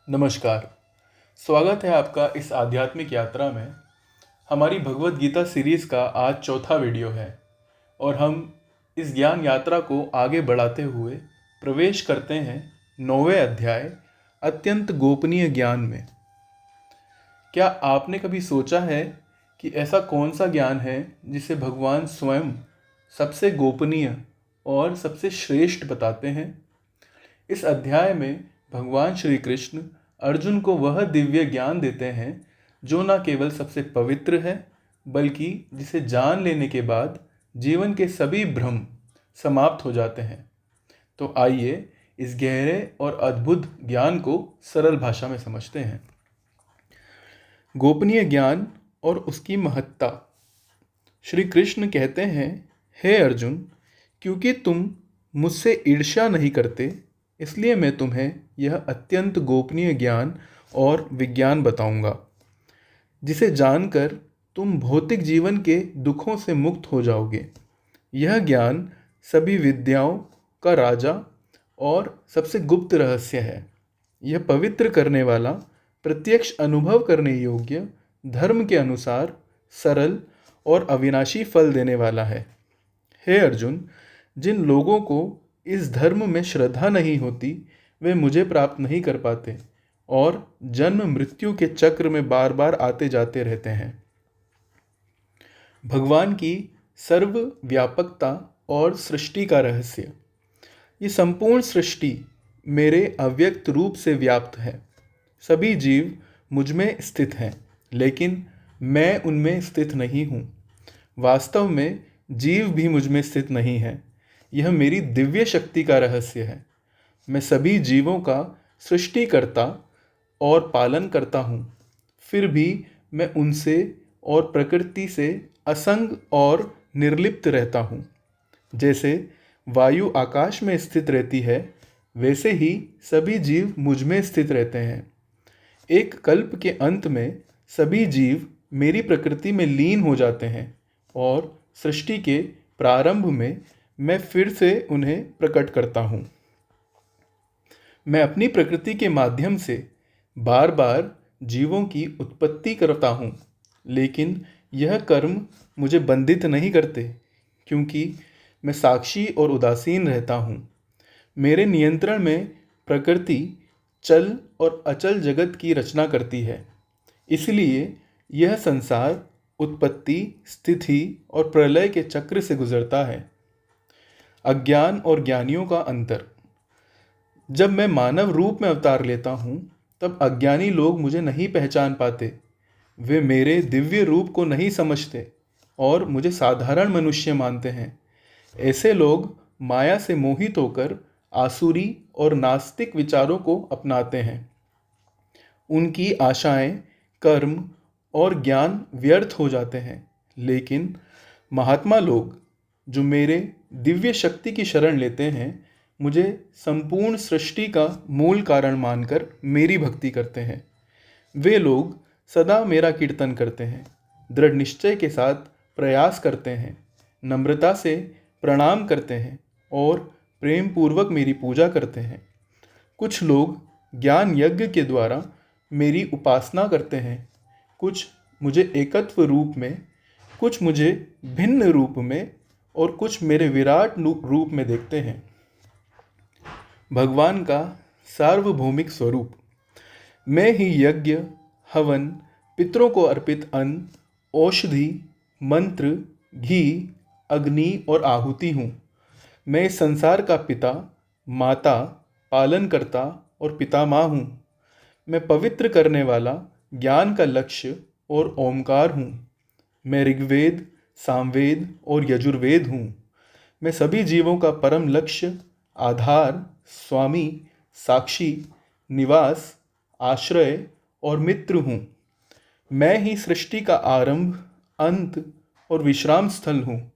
नमस्कार। स्वागत है आपका इस आध्यात्मिक यात्रा में। हमारी भगवत गीता सीरीज़ का आज चौथा वीडियो है और हम इस ज्ञान यात्रा को आगे बढ़ाते हुए प्रवेश करते हैं 9वें अध्याय अत्यंत गोपनीय ज्ञान में। क्या आपने कभी सोचा है कि ऐसा कौन सा ज्ञान है जिसे भगवान स्वयं सबसे गोपनीय और सबसे श्रेष्ठ बताते हैं? इस अध्याय में भगवान श्री कृष्ण अर्जुन को वह दिव्य ज्ञान देते हैं जो न केवल सबसे पवित्र है बल्कि जिसे जान लेने के बाद जीवन के सभी भ्रम समाप्त हो जाते हैं। तो आइए इस गहरे और अद्भुत ज्ञान को सरल भाषा में समझते हैं। गोपनीय ज्ञान और उसकी महत्ता। श्री कृष्ण कहते हैं, हे अर्जुन, क्योंकि तुम मुझसे ईर्ष्या नहीं करते इसलिए मैं तुम्हें यह अत्यंत गोपनीय ज्ञान और विज्ञान बताऊंगा, जिसे जानकर तुम भौतिक जीवन के दुखों से मुक्त हो जाओगे। यह ज्ञान सभी विद्याओं का राजा और सबसे गुप्त रहस्य है। यह पवित्र करने वाला, प्रत्यक्ष अनुभव करने योग्य, धर्म के अनुसार सरल और अविनाशी फल देने वाला है। हे अर्जुन, जिन लोगों को इस धर्म में श्रद्धा नहीं होती वे मुझे प्राप्त नहीं कर पाते और जन्म मृत्यु के चक्र में बार बार आते जाते रहते हैं। भगवान की सर्वव्यापकता और सृष्टि का रहस्य। ये संपूर्ण सृष्टि मेरे अव्यक्त रूप से व्याप्त है। सभी जीव मुझ में स्थित हैं, लेकिन मैं उनमें स्थित नहीं हूँ। वास्तव में जीव भी मुझ में स्थित नहीं है। यह मेरी दिव्य शक्ति का रहस्य है। मैं सभी जीवों का सृष्टिकर्ता और पालन करता हूँ, फिर भी मैं उनसे और प्रकृति से असंग और निर्लिप्त रहता हूँ। जैसे वायु आकाश में स्थित रहती है, वैसे ही सभी जीव मुझ में स्थित रहते हैं। एक कल्प के अंत में सभी जीव मेरी प्रकृति में लीन हो जाते हैं और सृष्टि के प्रारंभ में मैं फिर से उन्हें प्रकट करता हूँ। मैं अपनी प्रकृति के माध्यम से बार बार जीवों की उत्पत्ति करता हूँ, लेकिन यह कर्म मुझे बंधित नहीं करते, क्योंकि मैं साक्षी और उदासीन रहता हूँ। मेरे नियंत्रण में प्रकृति चल और अचल जगत की रचना करती है। इसलिए यह संसार उत्पत्ति, स्थिति और प्रलय के चक्र से गुजरता है। अज्ञान और ज्ञानियों का अंतर। जब मैं मानव रूप में अवतार लेता हूँ तब अज्ञानी लोग मुझे नहीं पहचान पाते। वे मेरे दिव्य रूप को नहीं समझते और मुझे साधारण मनुष्य मानते हैं। ऐसे लोग माया से मोहित होकर आसुरी और नास्तिक विचारों को अपनाते हैं। उनकी आशाएं, कर्म और ज्ञान व्यर्थ हो जाते हैं। लेकिन महात्मा लोग जो मेरे दिव्य शक्ति की शरण लेते हैं, मुझे संपूर्ण सृष्टि का मूल कारण मानकर मेरी भक्ति करते हैं। वे लोग सदा मेरा कीर्तन करते हैं, दृढ़ निश्चय के साथ प्रयास करते हैं, नम्रता से प्रणाम करते हैं और प्रेम पूर्वक मेरी पूजा करते हैं। कुछ लोग ज्ञान यज्ञ के द्वारा मेरी उपासना करते हैं, कुछ मुझे एकत्व रूप में, कुछ मुझे भिन्न रूप में और कुछ मेरे विराट रूप में देखते हैं। भगवान का सार्वभौमिक स्वरूप। मैं ही यज्ञ, हवन, पितरों को अर्पित अन्न, औषधि, मंत्र, घी, अग्नि और आहुति हूँ। मैं इस संसार का पिता, माता, पालनकर्ता और पितामह हूँ। मैं पवित्र करने वाला, ज्ञान का लक्ष्य और ओमकार हूँ। मैं ऋग्वेद, सामवेद और यजुर्वेद हूँ। मैं सभी जीवों का परम लक्ष्य, आधार, स्वामी, साक्षी, निवास, आश्रय और मित्र हूँ। मैं ही सृष्टि का आरंभ, अंत और विश्राम स्थल हूँ।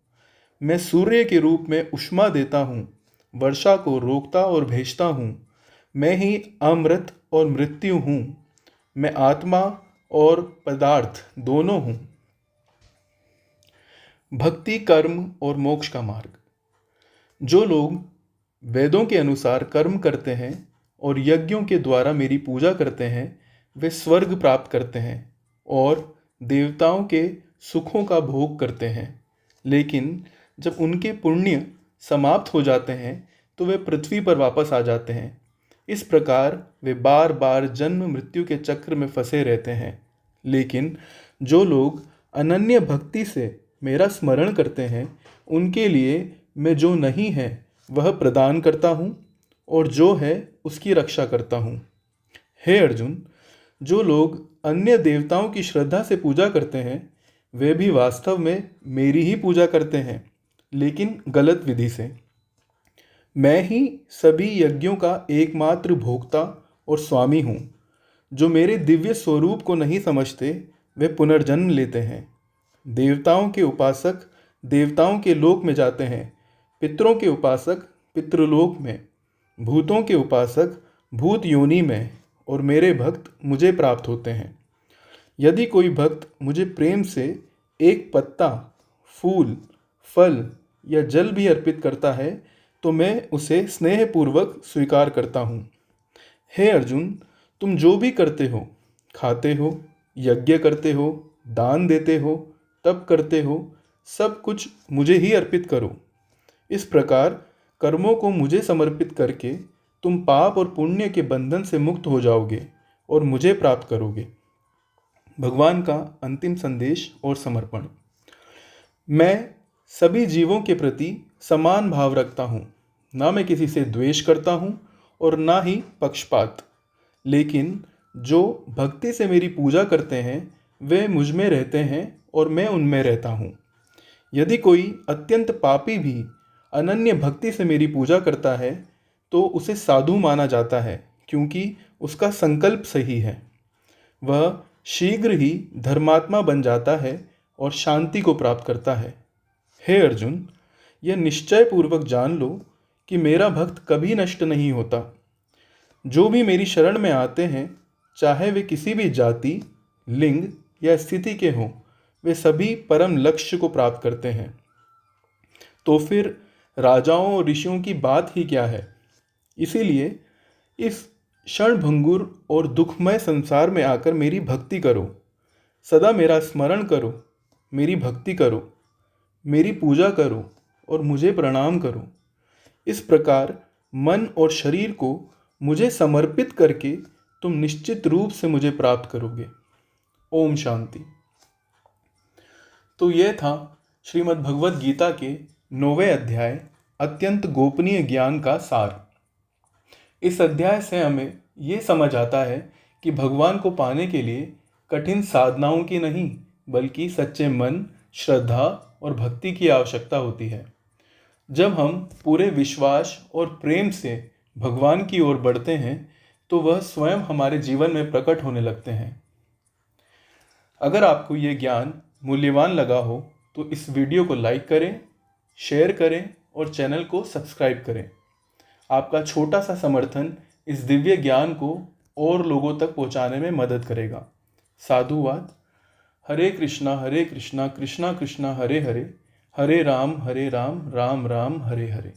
मैं सूर्य के रूप में ऊष्मा देता हूँ, वर्षा को रोकता और भेजता हूँ। मैं ही अमृत और मृत्यु हूँ। मैं आत्मा और पदार्थ दोनों हूँ। भक्ति, कर्म और मोक्ष का मार्ग। जो लोग वेदों के अनुसार कर्म करते हैं और यज्ञों के द्वारा मेरी पूजा करते हैं वे स्वर्ग प्राप्त करते हैं और देवताओं के सुखों का भोग करते हैं। लेकिन जब उनके पुण्य समाप्त हो जाते हैं तो वे पृथ्वी पर वापस आ जाते हैं। इस प्रकार वे बार बार जन्म मृत्यु के चक्र में फंसे रहते हैं। लेकिन जो लोग अनन्य भक्ति से मेरा स्मरण करते हैं उनके लिए मैं जो नहीं है वह प्रदान करता हूँ और जो है उसकी रक्षा करता हूँ। हे अर्जुन, जो लोग अन्य देवताओं की श्रद्धा से पूजा करते हैं वे भी वास्तव में मेरी ही पूजा करते हैं, लेकिन गलत विधि से। मैं ही सभी यज्ञों का एकमात्र भोक्ता और स्वामी हूँ। जो मेरे दिव्य स्वरूप को नहीं समझते वे पुनर्जन्म लेते हैं। देवताओं के उपासक देवताओं के लोक में जाते हैं, पितरों के उपासक पितृलोक में, भूतों के उपासक भूत योनि में और मेरे भक्त मुझे प्राप्त होते हैं। यदि कोई भक्त मुझे प्रेम से एक पत्ता, फूल, फल या जल भी अर्पित करता है तो मैं उसे स्नेहपूर्वक स्वीकार करता हूँ। हे अर्जुन, तुम जो भी करते हो, खाते हो, यज्ञ करते हो, दान देते हो, तप करते हो, सब कुछ मुझे ही अर्पित करो। इस प्रकार कर्मों को मुझे समर्पित करके तुम पाप और पुण्य के बंधन से मुक्त हो जाओगे और मुझे प्राप्त करोगे। भगवान का अंतिम संदेश और समर्पण। मैं सभी जीवों के प्रति समान भाव रखता हूँ। ना मैं किसी से द्वेष करता हूँ और ना ही पक्षपात। लेकिन जो भक्ति से मेरी पूजा करते हैं वे मुझ में रहते हैं और मैं उनमें रहता हूँ। यदि कोई अत्यंत पापी भी अनन्य भक्ति से मेरी पूजा करता है तो उसे साधु माना जाता है, क्योंकि उसका संकल्प सही है। वह शीघ्र ही धर्मात्मा बन जाता है और शांति को प्राप्त करता है। हे अर्जुन, यह निश्चय पूर्वक जान लो कि मेरा भक्त कभी नष्ट नहीं होता। जो भी मेरी शरण में आते हैं, चाहे वे किसी भी जाति, लिंग या स्थिति के हों, वे सभी परम लक्ष्य को प्राप्त करते हैं। तो फिर राजाओं और ऋषियों की बात ही क्या है। इसीलिए इस क्षणभंगुर और दुखमय संसार में आकर मेरी भक्ति करो, सदा मेरा स्मरण करो, मेरी भक्ति करो, मेरी पूजा करो और मुझे प्रणाम करो। इस प्रकार मन और शरीर को मुझे समर्पित करके तुम निश्चित रूप से मुझे प्राप्त करोगे। ओम शांति। तो यह था श्रीमद् भगवद गीता के 9वें अध्याय अत्यंत गोपनीय ज्ञान का सार। इस अध्याय से हमें ये समझ आता है कि भगवान को पाने के लिए कठिन साधनाओं की नहीं बल्कि सच्चे मन, श्रद्धा और भक्ति की आवश्यकता होती है। जब हम पूरे विश्वास और प्रेम से भगवान की ओर बढ़ते हैं तो वह स्वयं हमारे जीवन में प्रकट होने लगते हैं। अगर आपको ये ज्ञान मूल्यवान लगा हो तो इस वीडियो को लाइक करें, शेयर करें और चैनल को सब्सक्राइब करें। आपका छोटा सा समर्थन इस दिव्य ज्ञान को और लोगों तक पहुंचाने में मदद करेगा। साधुवाद। हरे कृष्णा कृष्णा कृष्णा हरे हरे, हरे राम राम राम हरे हरे।